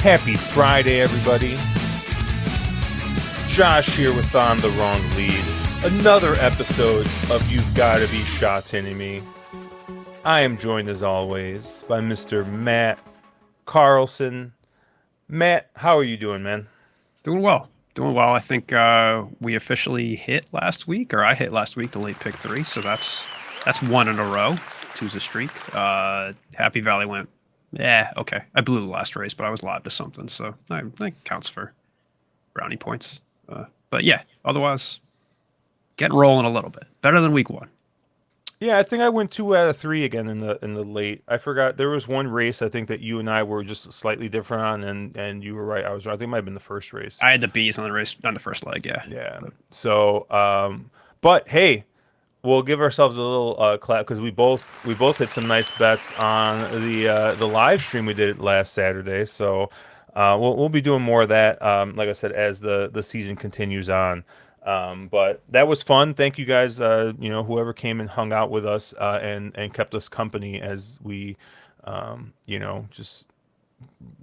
Happy Friday, everybody. Josh here with On the Wrong Lead. Another episode of You've Gotta Be Sha Tin me. I am joined as always by Mr. Matt Carlson. Matt, how are you doing, man? Doing well. Doing well. I think we officially hit last week, or I hit last week, the late pick three. So that's one in a row. Two's a streak. Happy Valley went, yeah, okay. I blew the last race, but I was live to something, so I think counts for brownie points. But yeah, otherwise, getting rolling a little bit. Better than week one. Yeah, I think I went 2 out of 3 again in the late. I forgot there was one race I think that you and I were just slightly different on, and you were right. I was right. I think it might have been the first race. I had the B's on the race, on the first leg, yeah. Yeah. So, but hey, we'll give ourselves a little clap because we both hit some nice bets on the live stream we did last Saturday. So we'll be doing more of that. Like I said, as the season continues on. But that was fun. Thank you guys. Whoever came and hung out with us and kept us company as we just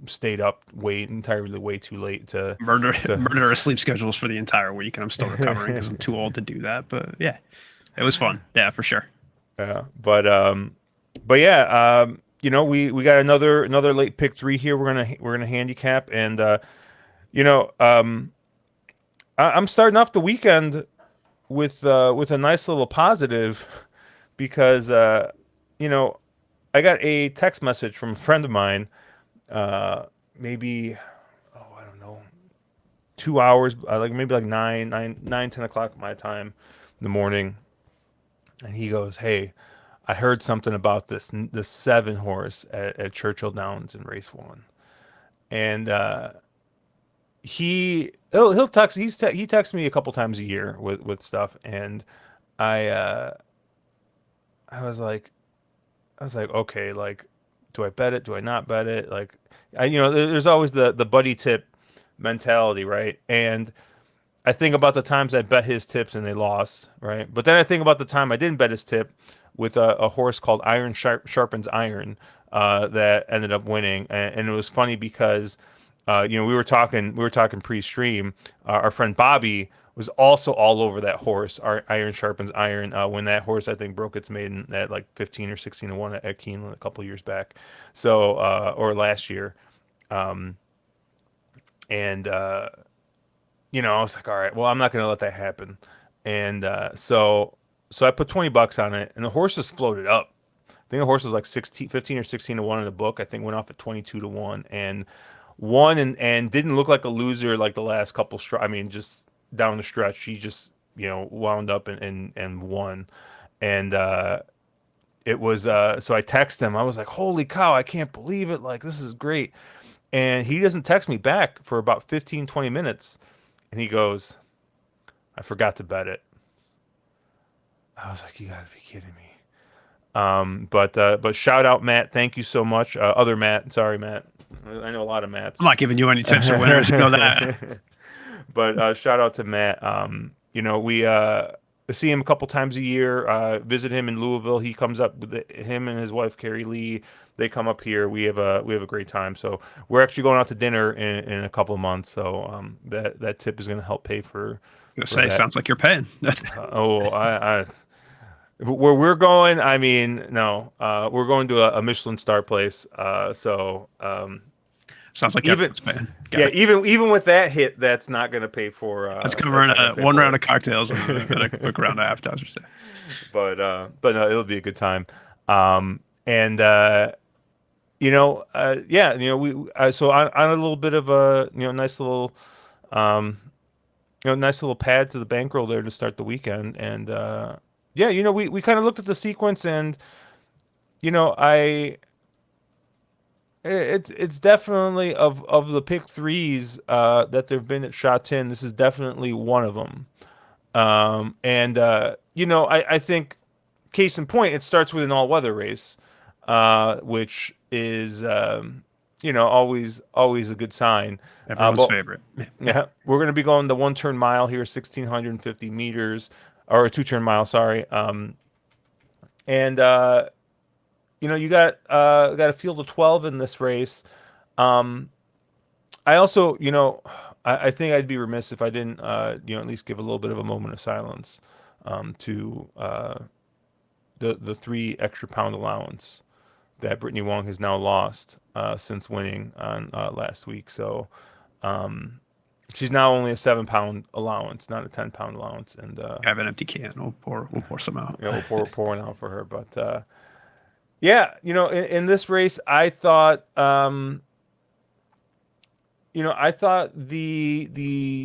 stayed up entirely way too late to Murderous sleep schedules for the entire week, and I'm still recovering because I'm too old to do that. But yeah, it was fun. Yeah, for sure. Yeah, but yeah, we got another late pick three here. We're gonna handicap, and I'm starting off the weekend with a nice little positive because I got a text message from a friend of mine, maybe I don't know, 2 hours, like maybe like 10 o'clock my time in the morning, and he goes, "Hey, I heard something about this 7 horse at Churchill Downs in race one," and he'll text he texts me a couple times a year with stuff, and I uh, I was like, okay, like, do I bet it? Do I not bet it? Like, there's always the buddy tip mentality, right? And I think about the times I bet his tips and they lost, right? But then I think about the time I didn't bet his tip with a horse called Iron Sharpens Iron that ended up winning, and it was funny because we were talking pre-stream. Our friend Bobby was also all over that horse. Our Iron Sharpens Iron when that horse I think broke its maiden at like 15 or 16 to one at Keeneland a couple years back, so or last year, and I was like, all right, well, I'm not going to let that happen. And so I put $20 on it, and the horse just floated up. I think the horse was like 16, 15 or 16 to one in the book. I think went off at 22 to one and won, and didn't look like a loser like the last couple. I mean, just down the stretch, he just wound up and won. And it was so I texted him. I was like, holy cow, I can't believe it! Like, this is great. And he doesn't text me back for about 15, 20 minutes. And he goes, I forgot to bet it. I was like, you gotta be kidding me. But shout out Matt, thank you so much. Other Matt, sorry Matt, I know a lot of Matts. I'm not giving you any tips or winners. You know that. But shout out to Matt. We see him a couple times a year. Visit him in Louisville. He comes up with him and his wife Carrie Lee. They come up here. We have a great time. So we're actually going out to dinner in a couple of months. So that tip is going to help pay for. I'm gonna say, that. sounds like you're paying. I where we're going, I mean, no, we're going to a Michelin star place. Sounds like even paying. Yeah, even with that hit, that's not going to pay for. That's covering one round of cocktails and a quick round of appetizers. But no, it'll be a good time. And we so on a little bit of a nice little pad to the bankroll there to start the weekend. And we kind of looked at the sequence, and it's definitely of the pick threes that there've been at Sha Tin. This is definitely one of them. I think case in point, it starts with an all-weather race, which is always a good sign. Everyone's favorite. Yeah, we're going to be going the one-turn mile here, 1,650 meters, or a two-turn mile, sorry. You got a field of 12 in this race. I also, I think I'd be remiss if I didn't, at least give a little bit of a moment of silence to the 3 extra pound allowance that Brittany Wong has now lost since winning on last week. So um, she's now only a 7 pound allowance, not a 10 pound allowance, and I have an empty can. We'll pour some out. we'll pour one out for her. But yeah, in this race, I thought the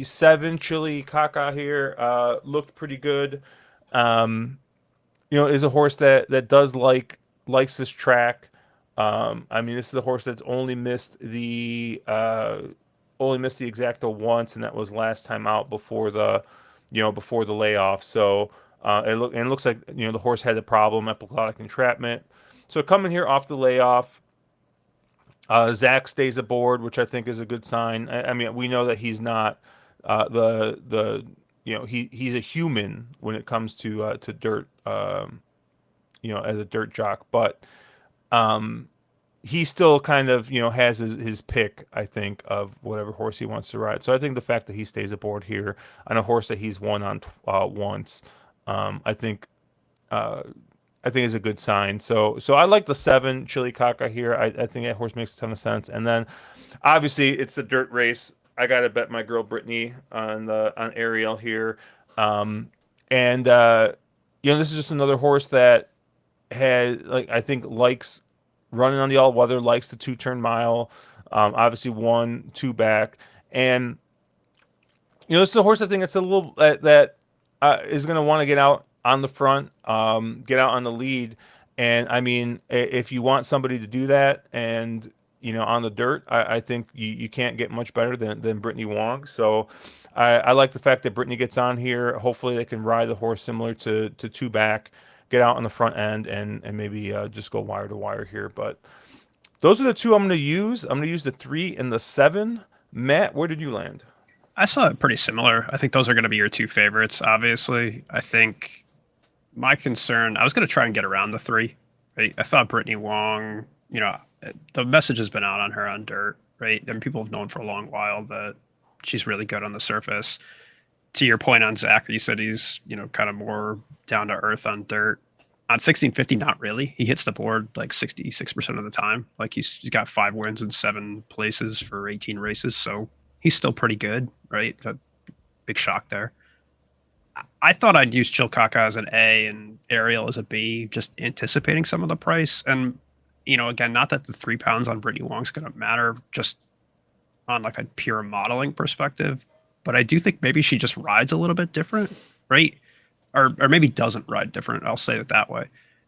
7 Chili Kaka here looked pretty good. Um, is a horse that does likes this track. I mean, this is a horse that's only missed the exacta once, and that was last time out before the layoff. So it looks like the horse had a problem, epiglottic entrapment. So coming here off the layoff, Zach stays aboard, which I think is a good sign. I mean, we know that he's not the he's a human when it comes to dirt, as a dirt jock, but um, he still kind of has his pick, I think, of whatever horse he wants to ride. So I think the fact that he stays aboard here on a horse that he's won on once, um, I think uh, I think is a good sign. So I like the 7 Chili Caca here. I think that horse makes a ton of sense. And then obviously it's a dirt race. I gotta bet my girl Brittany on Ariel here. And this is just another horse that I think likes running on the all weather, likes the 2 turn mile. Obviously 1, 2 back, and it's a horse I think it's a little that is going to want to get out on the front, get out on the lead. And I mean, if you want somebody to do that and, on the dirt, I think you can't get much better than Brittany Wong. So I like the fact that Brittany gets on here. Hopefully they can ride the horse similar to 2 back, get out on the front end and maybe just go wire to wire here. But those are the two I'm going to use. I'm going to use the 3 and the 7. Matt, where did you land? I saw it pretty similar. I think those are going to be your two favorites. Obviously, I think my concern. I was going to try and get around the three. Right? I thought Brittany Wong. The message has been out on her on dirt. Right, and people have known for a long while that she's really good on the surface. To your point on Zach, you said he's kind of more down to earth on dirt. On 1650, not really. He hits the board like 66% of the time. Like he's got 5 wins in 7 places for 18 races, so he's still pretty good, right? A big shock there. I thought I'd use Chilkaka as an A and Ariel as a B, just anticipating some of the price. And again, not that the 3 pounds on Brittany Wong's going to matter, just on like a pure modeling perspective, but I do think maybe she just rides a little bit different, right? Or maybe doesn't ride different. I'll say it that way.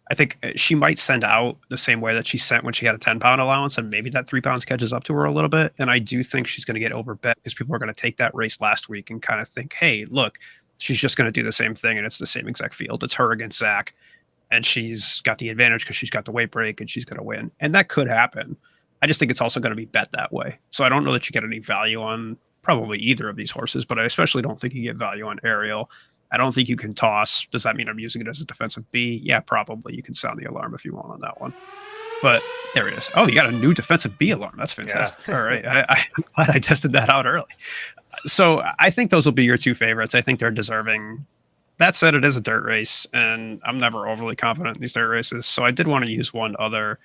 I think she might send out the same way that she sent when she had a 10 pound allowance, and maybe that 3 pounds catches up to her a little bit. And I do think she's going to get overbet because people are going to take that race last week and kind of think, hey, look, she's just going to do the same thing, and it's the same exact field. It's her against Zach, and she's got the advantage because she's got the weight break and she's going to win. And that could happen. I just think it's also going to be bet that way. So I don't know that you get any value on probably either of these horses, but I especially don't think you get value on Ariel. I don't think you can toss. Does that mean I'm using it as a defensive B? Yeah, probably. You can sound the alarm if you want on that one. But there it is. Oh, you got a new defensive B alarm. That's fantastic. Yeah. All right. I'm glad I tested that out early. So I think those will be your two favorites. I think they're deserving. That said, it is a dirt race, and I'm never overly confident in these dirt races. So I did want to use one other.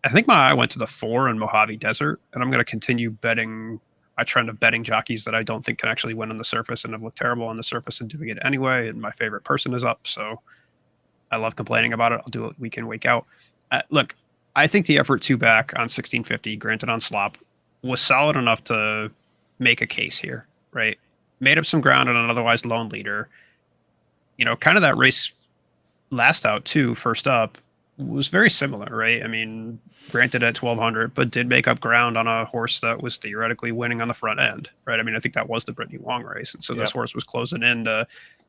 I think my eye went to the 4 in Mojave Desert, and I'm going to continue betting. I trend of betting jockeys that I don't think can actually win on the surface and have looked terrible on the surface and doing it anyway. And my favorite person is up, so I love complaining about it. I'll do it week in, week out. Look, I think the effort 2 back on 1650, granted on slop, was solid enough to make a case here, right? Made up some ground on an otherwise lone leader. Kind of that race last out too, first up, was very similar, right? I mean, granted at 1200, but did make up ground on a horse that was theoretically winning on the front end, right? I mean, I think that was the Brittany Wong race. And so this horse was closing in to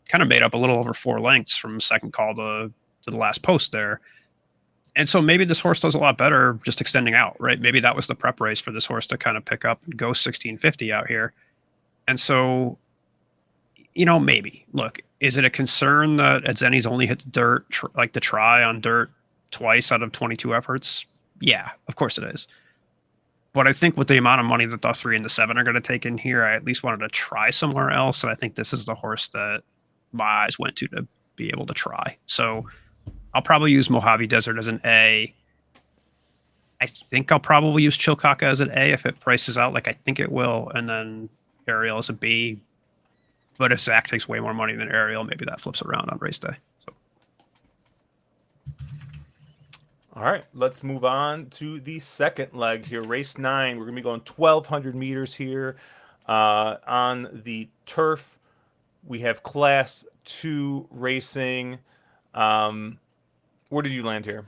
kind of made up a little over 4 lengths from second call to the last post there. And so maybe this horse does a lot better just extending out, right? Maybe that was the prep race for this horse to kind of pick up and go 1650 out here. And so, maybe. Look, is it a concern that Edzeni's only hit the dirt, like the try on dirt twice out of 22 efforts? Yeah, of course it is. But I think with the amount of money that the 3 and the 7 are going to take in here, I at least wanted to try somewhere else. And I think this is the horse that my eyes went to be able to try. So I'll probably use Mojave Desert as an A. I think I'll probably use Chilcaka as an A if it prices out like I think it will. And then Ariel as a B. But if Zach takes way more money than Ariel, maybe that flips around on race day. So. All right, let's move on to the second leg here. Race 9. We're going to be going 1,200 meters here on the turf. We have Class 2 racing. Where did you land here?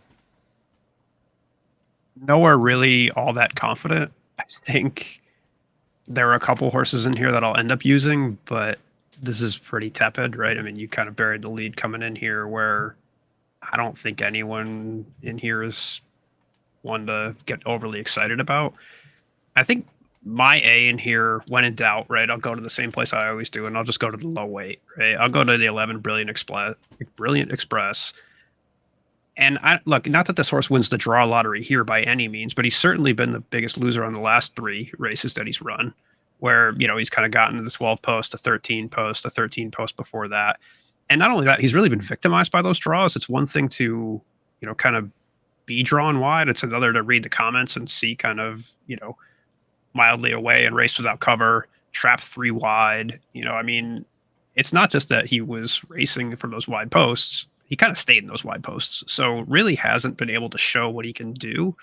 Nowhere really all that confident. I think there are a couple horses in here that I'll end up using, but this is pretty tepid, right? I mean, you kind of buried the lead coming in here where I don't think anyone in here is one to get overly excited about. I think my A in here, when in doubt, right, I'll go to the same place I always do, and I'll just go to the low weight, right? I'll go to the 11 Brilliant Express. And I look, not that this horse wins the draw lottery here by any means, but he's certainly been the biggest loser on the last 3 races that he's run, where, he's kind of gotten to the 12 post, a 13 post, a 13 post before that. And not only that, he's really been victimized by those draws. It's one thing to, kind of be drawn wide. It's another to read the comments and see kind of, mildly away and race without cover, trap 3 wide. I mean, it's not just that he was racing from those wide posts. He kind of stayed in those wide posts. So really hasn't been able to show what he can do.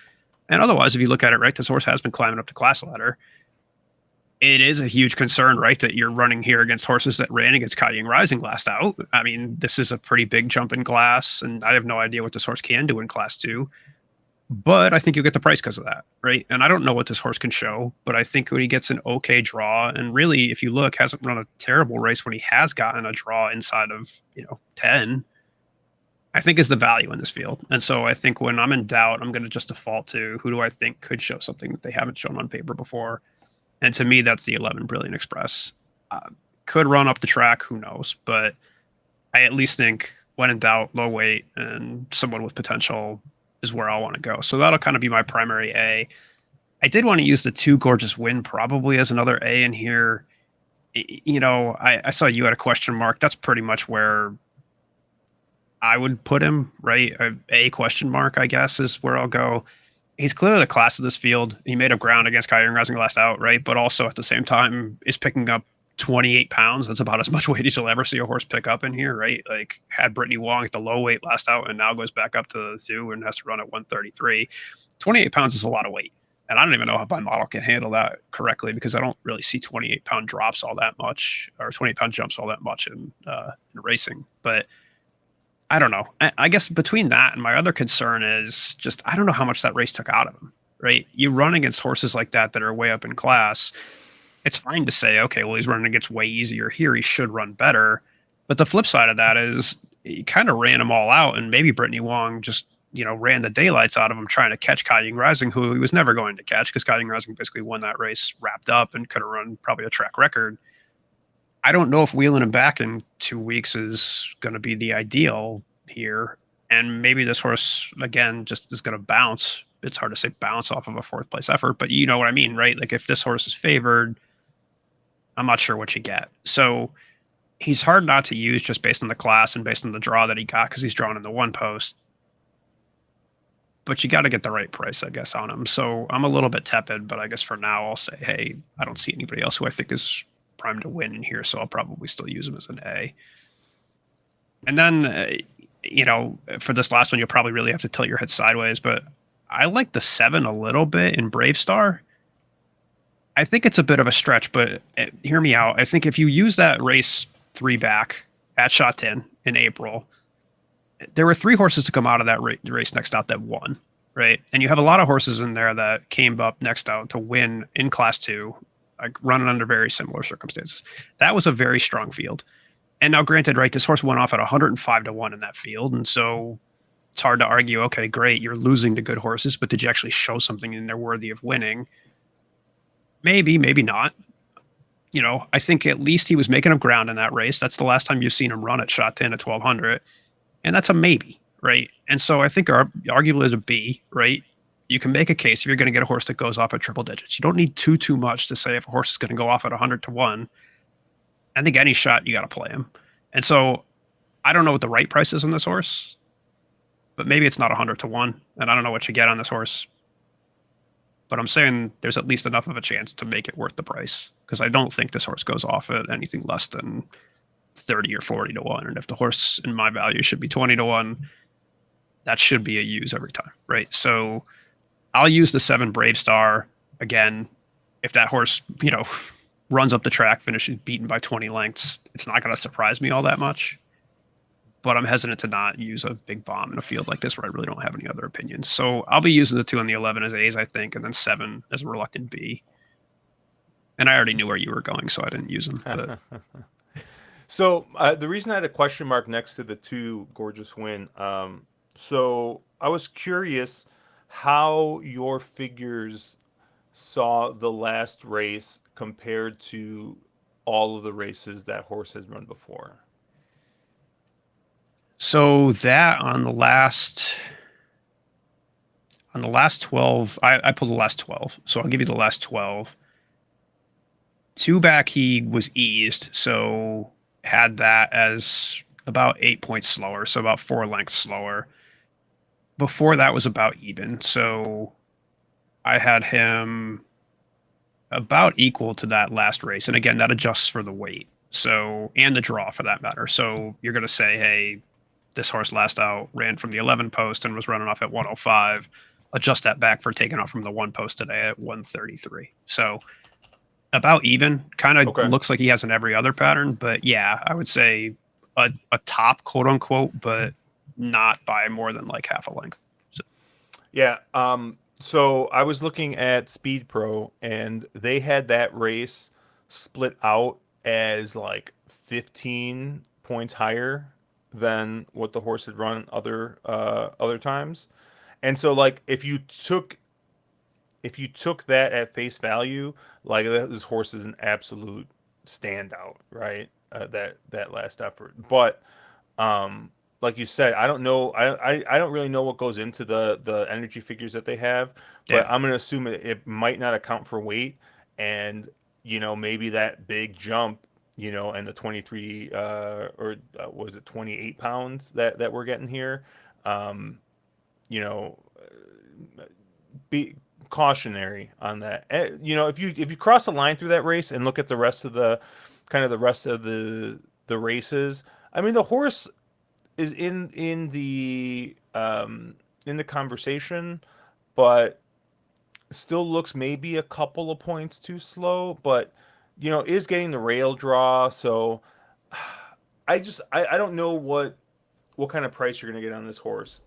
And otherwise, if you look at it, right, this horse has been climbing up the class ladder. It is a huge concern, right, that you're running here against horses that ran against Kaiying Rising last out. I mean, this is a pretty big jump in class, and I have no idea what this horse can do in class 2. But I think you'll get the price because of that, right? And I don't know what this horse can show, but I think when he gets an okay draw, and really, if you look, hasn't run a terrible race when he has gotten a draw inside of, 10, I think is the value in this field. And so I think when I'm in doubt, I'm going to just default to who do I think could show something that they haven't shown on paper before. And to me, that's the 11 Brilliant Express. Could run up the track, who knows? But I at least think when in doubt, low weight and someone with potential is where I want to go. So that'll kind of be my primary A. I did want to use the 2 Gorgeous Wind probably as another A in here. I saw you had a question mark. That's pretty much where I would put him, right? A question mark, I guess, is where I'll go. He's clearly the class of this field. He made up ground against Kaiying Rising last out, right? But also at the same time is picking up 28 pounds. That's about as much weight as you'll ever see a horse pick up in here, right? Like had Brittany Wong at the low weight last out and now goes back up to the 2 and has to run at 133. 28 pounds is a lot of weight. And I don't even know if my model can handle that correctly because I don't really see 28-pound drops all that much or 28-pound jumps all that much in racing. But I don't know. I guess between that and my other concern is just I don't know how much that race took out of him, right? You run against horses like that are way up in class. It's fine to say, okay, well, he's running against way easier here. He should run better. But the flip side of that is he kind of ran them all out. And maybe Brittany Wong just, ran the daylights out of him trying to catch Kaiying Rising, who he was never going to catch because Kaiying Rising basically won that race wrapped up and could have run probably a track record. I don't know if wheeling him back in 2 weeks is going to be the ideal here. And maybe this horse, again, just is going to bounce. It's hard to say bounce off of a 4th place effort, but you know what I mean, right? Like if this horse is favored, I'm not sure what you get. So he's hard not to use just based on the class and based on the draw that he got because he's drawn in the 1 post. But you got to get the right price, I guess, on him. So I'm a little bit tepid, but I guess for now I'll say, hey, I don't see anybody else who I think is primed to win in here, so I'll probably still use him as an A. And then, for this last one, you'll probably really have to tilt your head sideways, but I like the 7 a little bit in Brave Star. I think it's a bit of a stretch, but hear me out. I think if you use that race 3 back at Sha Tin in April, there were 3 horses to come out of that race next out that won, right? And you have a lot of horses in there that came up next out to win in class 2, like running under very similar circumstances. That was a very strong field. And now granted, right, this horse went off at 105-1 in that field. And so it's hard to argue, okay, great, you're losing to good horses, but did you actually show something in there worthy of winning? Maybe, maybe not. I think at least he was making up ground in that race. That's the last time you've seen him run at Sha Tin at 1200. And that's a maybe, right? And so I think arguably is a B, right? you can make a case if you're going to get a horse that goes off at triple digits. You don't need too much to say if a horse is going to go off at 100 to 1. I think any shot you got to play him. And so I don't know what the right price is on this horse, but maybe it's not 100 to 1, and I don't know what you get on this horse. But I'm saying there's at least enough of a chance to make it worth the price because I don't think this horse goes off at anything less than 30 or 40 to 1. And if the horse in my value should be 20 to 1, that should be a use every time, right? So I'll use the 7 Brave Star again. If that horse, runs up the track, finishes beaten by 20 lengths, it's not going to surprise me all that much. But I'm hesitant to not use a big bomb in a field like this where I really don't have any other opinions. So I'll be using the 2 and the 11 as A's, I think, and then 7 as a reluctant B. And I already knew where you were going, so I didn't use them. But So the reason I had a question mark next to the 2 gorgeous win, so I was curious how your figures saw the last race compared to all of the races that horse has run before. so that on the last 12, I pulled the last 12. So I'll give you the last 12. 2 back, he was eased, so had that as about 8 points slower, so about 4 lengths slower. Before that was about even, so I had him about equal to that last race. And again, that adjusts for the weight, so and the draw for that matter. So you're going to say, hey, this horse last out ran from the 11 post and was running off at 105. Adjust that back for taking off from the 1 post today at 133. So about even, kind of Okay. looks like he has an every other pattern. But yeah, I would say a top, quote unquote, but not by more than like half a length. So, Yeah. So I was looking at Speed Pro, and they had that race split out as like 15 points higher than what the horse had run other times. And so like if you took that at face value, like this horse is an absolute standout, right? That last effort, but um, like you said, I don't know. I don't really know what goes into the energy figures that they have, but yeah. I'm gonna assume it might not account for weight, and maybe that big jump, and the 23 or was it 28 pounds that we're getting here, um, you know, be cautionary on that. If you cross the line through that race and look at the rest of the races, I mean the horse is in the conversation, but still looks maybe a couple of points too slow. But is getting the rail draw. So I don't know what kind of price you're gonna get on this horse.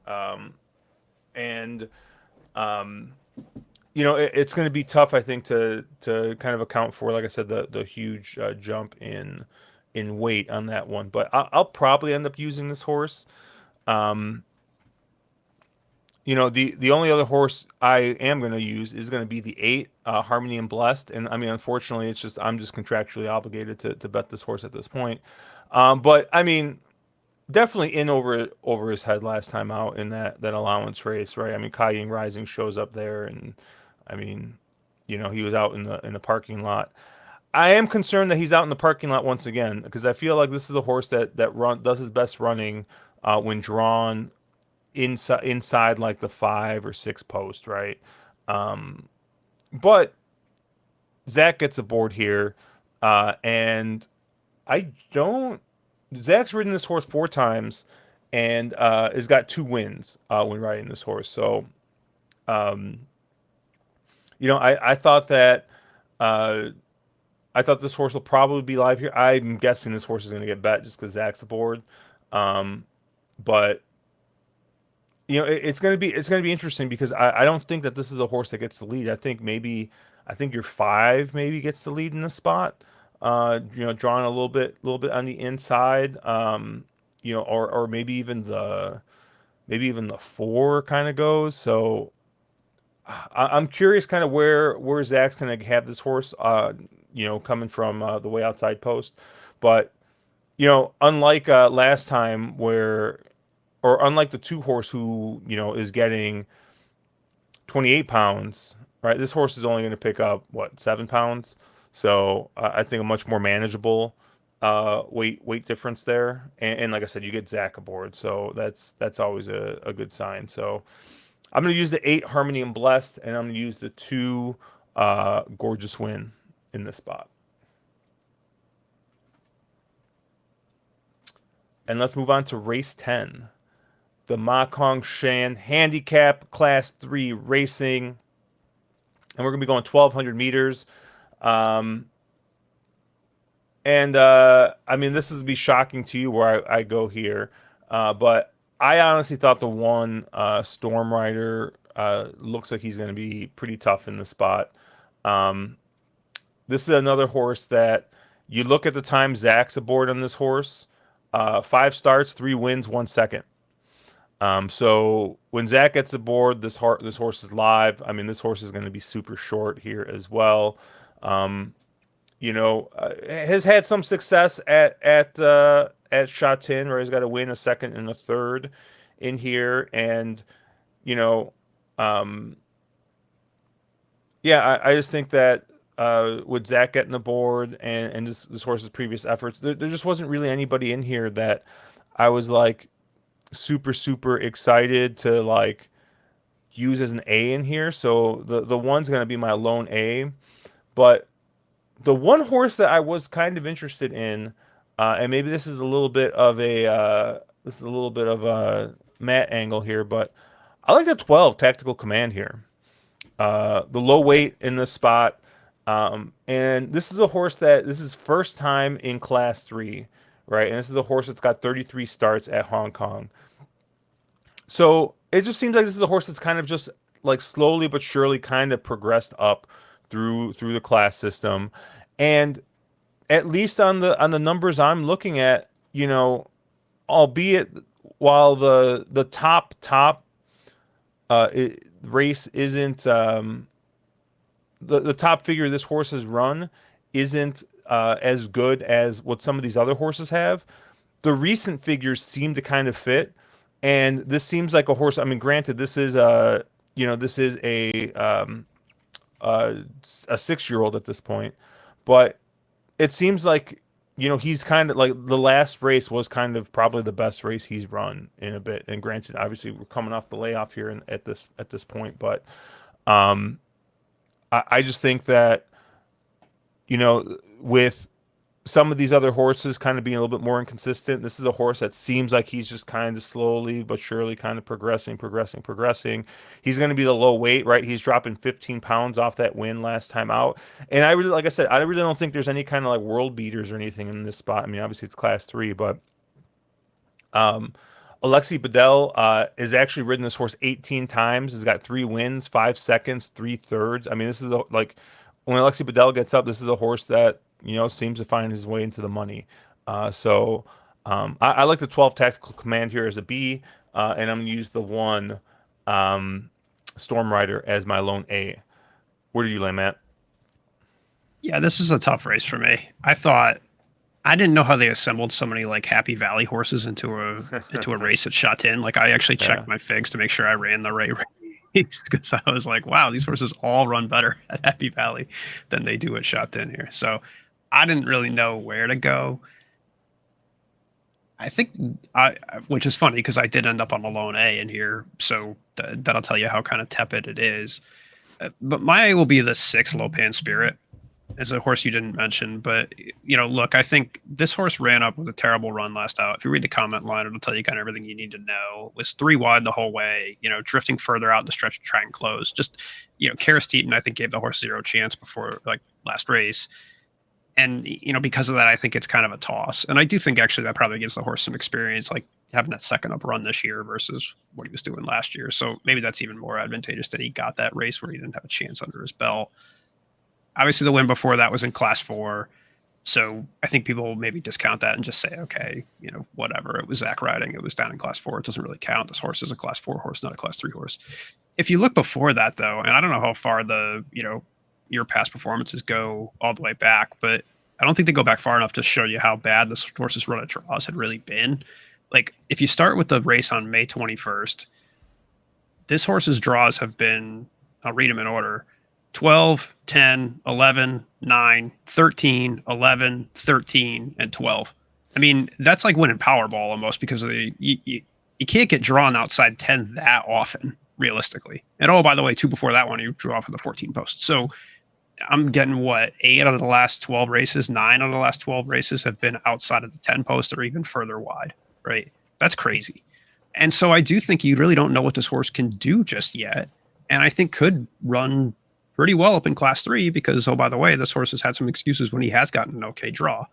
And um, it's going to be tough, I think, to kind of account for, like I said, the huge jump in weight on that one. But I'll probably end up using this horse. Um, the only other horse I am going to use is going to be the 8, Harmony and Blessed. And I mean, unfortunately, I'm just contractually obligated to bet this horse at this point. But I mean, definitely in over his head last time out in that allowance race, right? I mean, Kai Rising shows up there, and I mean, he was out in the parking lot. I am concerned that he's out in the parking lot once again because I feel like this is a horse that does his best running when drawn inside like the 5 or 6 post, right? Um, but Zach gets aboard here, and I don't. Zach's ridden this horse 4 times, and has got 2 wins when riding this horse. So, um, I thought that uh, I thought this horse will probably be live here. I'm guessing this horse is going to get bet just because Zach's aboard. Um, but it's gonna be interesting because I don't think that this is a horse that gets the lead. I think your 5 maybe gets the lead in this spot. Drawing a little bit on the inside. Or maybe even the 4 kind of goes. So I'm curious, kind of where Zach's gonna have this horse. Coming from the way outside post, but unlike last time or unlike the 2 horse who is getting 28 pounds, right? This horse is only going to pick up what, 7 pounds. So I think a much more manageable weight difference there. And like I said, you get Zach aboard, so that's always a good sign. So I'm going to use the 8 Harmony and Blessed, and I'm going to use the 2 Gorgeous Win in this spot. And let's move on to race 10, the Ma Kong Shan Handicap Class 3 Racing. And we're going to be going 1,200 meters. Um, and I mean, this is be shocking to you where I go here. But I honestly thought the one Storm Rider looks like he's going to be pretty tough in the spot. Um, this is another horse that you look at the time Zach's aboard on this horse. 5 starts, 3 wins, 1 second. So when Zach gets aboard, this horse is live. I mean, this horse is going to be super short here as well. Um, has had some success at Sha Tin, where he's got to win a second and a third in here, and you know, um, yeah, I just think that with Zach getting aboard and this horse's previous efforts, there just wasn't really anybody in here that I was like super excited to like use as an A in here. So the one's gonna be my lone A. But the one horse that I was kind of interested in, and maybe this is a little bit of a Matt angle here, but I like the 12 Tactical Command here. The low weight in this spot. And this is a horse that this is first time in class 3, right? And this is a horse that's got 33 starts at Hong Kong. So it just seems like this is a horse that's kind of just like slowly but surely kind of progressed up through the class system. And at least on the numbers I'm looking at, albeit while the top race isn't the top figure this horse has run isn't as good as what some of these other horses have. The recent figures seem to kind of fit, and this seems like a horse. I mean, granted, this is uh, a 6 year old at this point, but it seems like he's kind of like the last race was kind of probably the best race he's run in a bit. And granted, obviously we're coming off the layoff here at this point, but um, I just think that with some of these other horses kind of being a little bit more inconsistent. This is a horse that seems like he's just kind of slowly but surely kind of progressing. He's going to be the low weight, right? He's dropping 15 pounds off that win last time out. And like I said, I really don't think there's any kind of like world beaters or anything in this spot. I mean, obviously it's class 3, but um, Alexi Bedell has actually ridden this horse 18 times. Has got 3 wins, 5 seconds, 3 thirds. I mean, this is like when Alexi Bedell gets up, this is a horse that seems to find his way into the money. I like the 12 Tactical Command here as a B, and I'm gonna use the 1 um, Storm Rider as my lone A. Where do you lay, Matt? Yeah, this is a tough race for me. I didn't know how they assembled so many like Happy Valley horses into a race at Sha Tin. Like I actually Yeah. checked my figs to make sure I ran the right race because I was like, wow, these horses all run better at Happy Valley than they do at Sha Tin here. So I didn't really know where to go. I think which is funny because I did end up on a lone A in here, so that'll tell you how kind of tepid it is. But my A will be the 6 Lopan Spirit. As a horse you didn't mention, but look, I think this horse ran up with a terrible run last out. If you read the comment line, it'll tell you kind of everything you need to know. It was 3 wide the whole way, drifting further out the stretch to try and close. Just, Karis Teton, I think, gave the horse zero chance before like last race. And, because of that, I think it's kind of a toss. And I do think actually that probably gives the horse some experience, like having that second up run this year versus what he was doing last year. So maybe that's even more advantageous that he got that race where he didn't have a chance under his belt. Obviously, the win before that was in class 4. So I think people will maybe discount that and just say, okay, whatever. It was Zach riding. It was down in class 4. It doesn't really count. This horse is a class 4 horse, not a class 3 horse. If you look before that, though, and I don't know how far your past performances go all the way back, but I don't think they go back far enough to show you how bad this horse's run at draws had really been. Like, if you start with the race on May 21st, this horse's draws have been I'll read them in order. 12, 10, 11, 9, 13, 11, 13, and 12. I mean, that's like winning Powerball almost because of you can't get drawn outside 10 that often, realistically. And oh, by the way, two before that one, you drew off of the 14 post. So I'm getting what, 8 out of the last 12 races, 9 out of the last 12 races have been outside of the 10 post or even further wide, right? That's crazy. And so I do think you really don't know what this horse can do just yet. And I think could run pretty well up in class 3 because, oh, by the way, this horse has had some excuses when he has gotten an okay draw.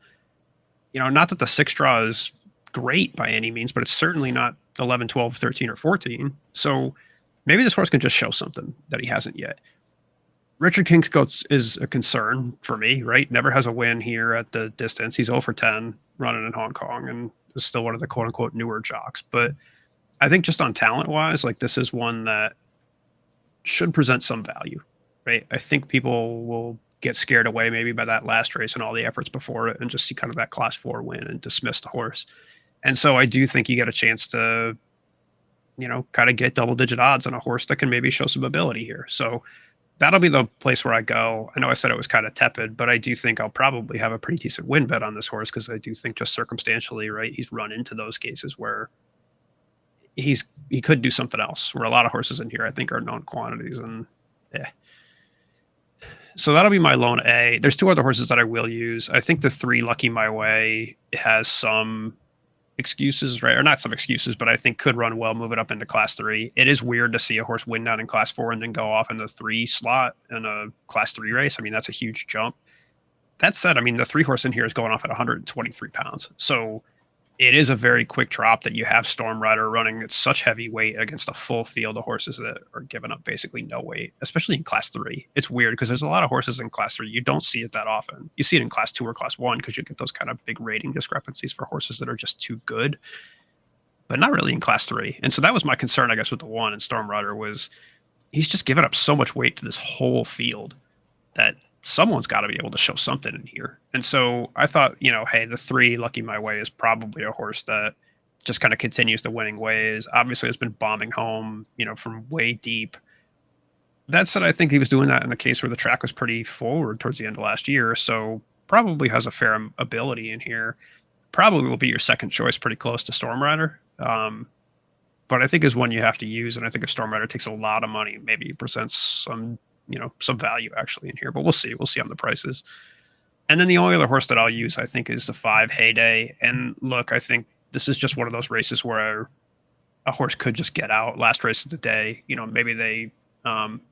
Not that the 6 draw is great by any means, but it's certainly not 11, 12, 13, or 14. So maybe this horse can just show something that he hasn't yet. Richard Kingscote is a concern for me, right? Never has a win here at the distance. He's 0 for 10 running in Hong Kong and is still one of the quote unquote newer jocks. But I think just on talent wise, like this is one that should present some value, right? I think people will get scared away maybe by that last race and all the efforts before it and just see kind of that class 4 win and dismiss the horse. And so I do think you get a chance to, kind of get double digit odds on a horse that can maybe show some ability here. So that'll be the place where I go. I know I said it was kind of tepid, but I do think I'll probably have a pretty decent win bet on this horse because I do think just circumstantially, right, he's run into those cases where he could do something else. Where a lot of horses in here I think are known quantities, and yeah. So that'll be my lone A. There's two other horses that I will use. I think the 3 Lucky My Way has some excuses, right? Or not some excuses, but I think could run well, move it up into class 3. It is weird to see a horse win down in class 4 and then go off in the 3 slot in a class 3 race. I mean, that's a huge jump. That said, I mean, the 3 horse in here is going off at 123 pounds. So it is a very quick drop that you have Storm Rider running at such heavy weight against a full field of horses that are giving up basically no weight, especially in class 3. It's weird because there's a lot of horses in class 3. You don't see it that often. You see it in class 2 or class 1 because you get those kind of big rating discrepancies for horses that are just too good, but not really in class 3. And so that was my concern, I guess, with the 1 and Storm Rider was he's just giving up so much weight to this whole field that someone's got to be able to show something in here. And so I thought, hey, the 3 Lucky My Way is probably a horse that just kind of continues the winning ways. Obviously, has been bombing home, from way deep. That said, I think he was doing that in a case where the track was pretty forward towards the end of last year. So probably has a fair ability in here. Probably will be your second choice, pretty close to Storm Rider. But I think is one you have to use. And I think if Storm Rider takes a lot of money, maybe he presents some value actually in here, but we'll see. We'll see on the prices. And then the only other horse that I'll use, I think, is the 5 Heyday. And look, I think this is just one of those races where a horse could just get out last race of the day. Maybe they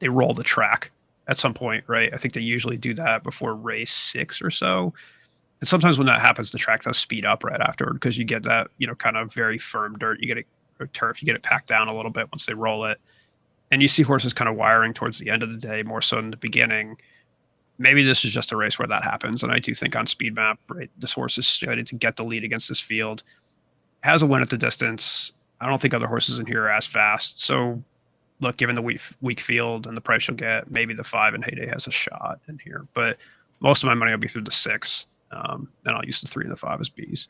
roll the track at some point, right? I think they usually do that before race 6 or so. And sometimes when that happens, the track does speed up right afterward because you get that, kind of very firm dirt. You get it, or turf, you get it packed down a little bit once they roll it. And you see horses kind of wiring towards the end of the day more so in the beginning. Maybe this is just a race where that happens. And I do think on speed map, right, this horse is ready to get the lead against this field. Has a win at the distance. I don't think other horses in here are as fast. So, look, given the weak field and the price you'll get, maybe the 5 and Heyday has a shot in here. But most of my money will be through the 6. And I'll use the 3 and the 5 as Bs.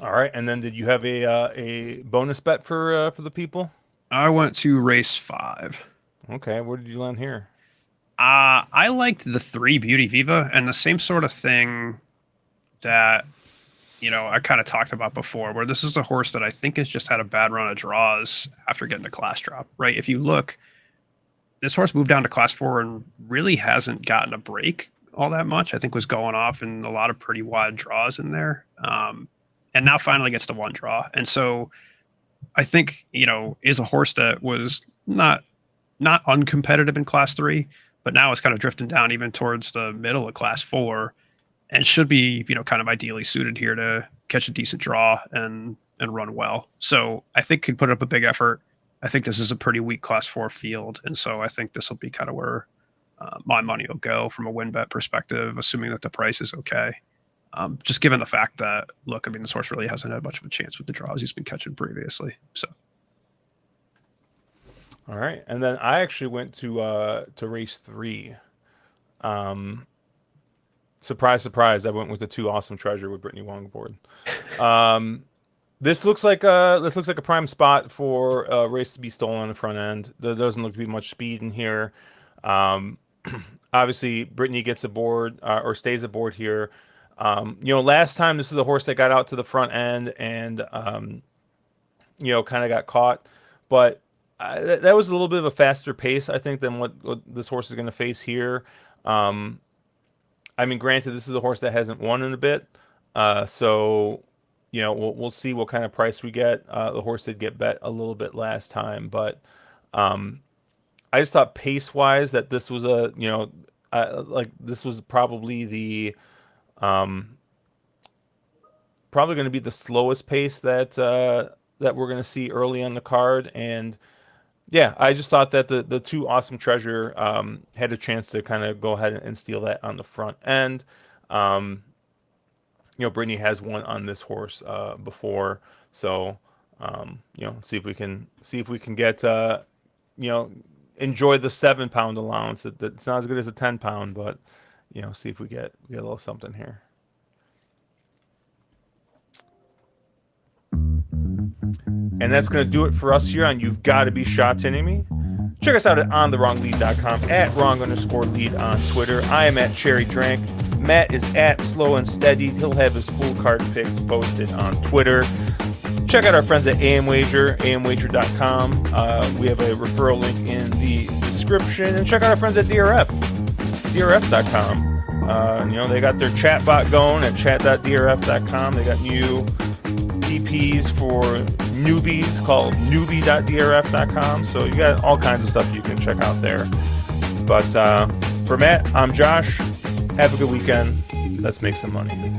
All right, and then did you have a bonus bet for the people? I went to race 5. Okay, where did you land here? I liked the 3 Beauty Viva and the same sort of thing that I kind of talked about before, where this is a horse that I think has just had a bad run of draws after getting a class drop, right? If you look, this horse moved down to class 4 and really hasn't gotten a break all that much. I think was going off in a lot of pretty wide draws in there. And now finally gets to 1 draw. And so I think, is a horse that was not uncompetitive in class 3, but now it's kind of drifting down even towards the middle of class 4 and should be, kind of ideally suited here to catch a decent draw and run well. So I think could put up a big effort. I think this is a pretty weak class 4 field. And so I think this will be kind of where my money will go from a win bet perspective, assuming that the price is okay. Just given the fact that, look, I mean, this horse really hasn't had much of a chance with the draws he's been catching previously. So, all right, and then I actually went to race 3. Surprise, surprise! I went with the 2 Awesome Treasure with Brittany Wong aboard. this looks like a prime spot for a race to be stolen on the front end. There doesn't look to be much speed in here. Um, Obviously, Brittany gets aboard or stays aboard here. Last time this is the horse that got out to the front end and kind of got caught, but that was a little bit of a faster pace, I think, than what this horse is going to face here. Um, I mean, granted, this is a horse that hasn't won in a bit, so we'll see what kind of price we get. The horse did get bet a little bit last time, but um, I just thought pace wise that this was like this was um, probably going to be the slowest pace that we're going to see early on the card. And yeah, I just thought that the two awesome treasure had a chance to kind of go ahead and steal that on the front end. Um, Brittany has won on this horse before, so see if we can get you know enjoy the 7 pound allowance. It's not as good as a 10 pound, but see if we get a little something here. And that's going to do it for us here on You've Got to Be Sha Tinning Me. Check us out at onthewronglead.com, at wrong_lead on Twitter. I am at Cherry Drank. Matt is at Slow and Steady. He'll have his full card picks posted on Twitter. Check out our friends at amwager, amwager.com. We have a referral link in the description. And check out our friends at drf.com. They got their chat bot going at chat.drf.com. They got new DPs for newbies called newbie.drf.com. So you got all kinds of stuff you can check out there. But for Matt, I'm Josh. Have a good weekend. Let's make some money.